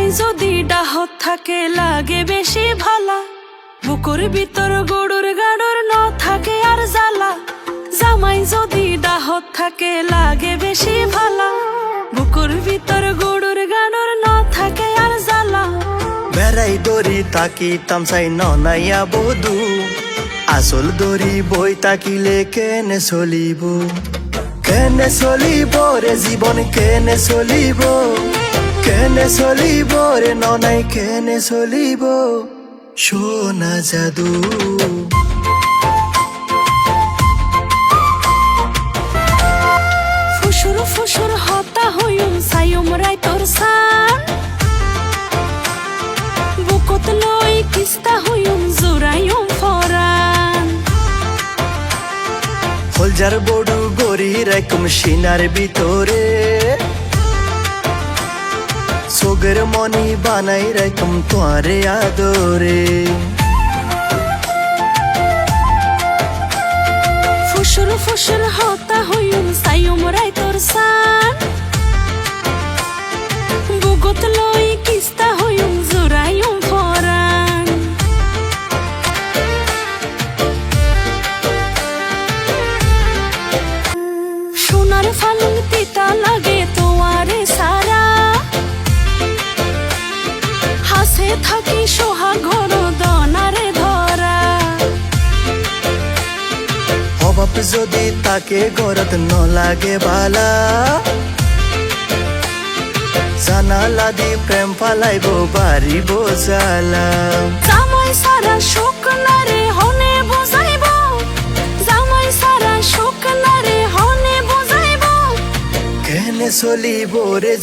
জামাই যদি ডাহত থাকে লাগে বেশি ভালা, বুকুর ভিতর গরুর গাড়ুর ন থাকে আর জ্বালা। জামাই যদি ডাহত থাকে লাগে বেশি ভালা, বুকুর ভিতর গরুর গাড়ুর ন থাকে আর জ্বালা। বেড়াই দড়ি তাকি তামসাই ননাইয়া বধু, আসল দড়ি বই তাকিলে কেনে চলিব, কেনে চলিব রে জীবন, কেনে চলিব, কেনে চলিব রে ননাই, কেনে চলিব সোনা জাদু। ফুসুর ফুসুর হতা হইম সাইম রাই তোর সান, বুকত লই কিস্তা হইম জোরাইম ফরান। হলজার বড়ু গড়ি রাইকুম সিনার ভিতরে, সোগের মনি বানাই রাইকুম তোয়ারে আদরে। ফুসুর ফুসুর হতা হইম সাইম রাই তোর সান, বুকত লই কিস্তা হইম জোরাইম ফরান। সোনার ফালুন তিতা লাগে তোয়ারে সারা, হাসে থাকি সোহা ঘর দনারে ধরা। অভাব যদি তাকে গরত ন লাগে বালা, জানালা দি প্রেম পালাইব বাড়িব জ্বালা। জামাই সারা শোক না রে হনে বুঝাইব, জামাই সারা শোক না রে হনে বুঝাইব। কেনে চলিব রে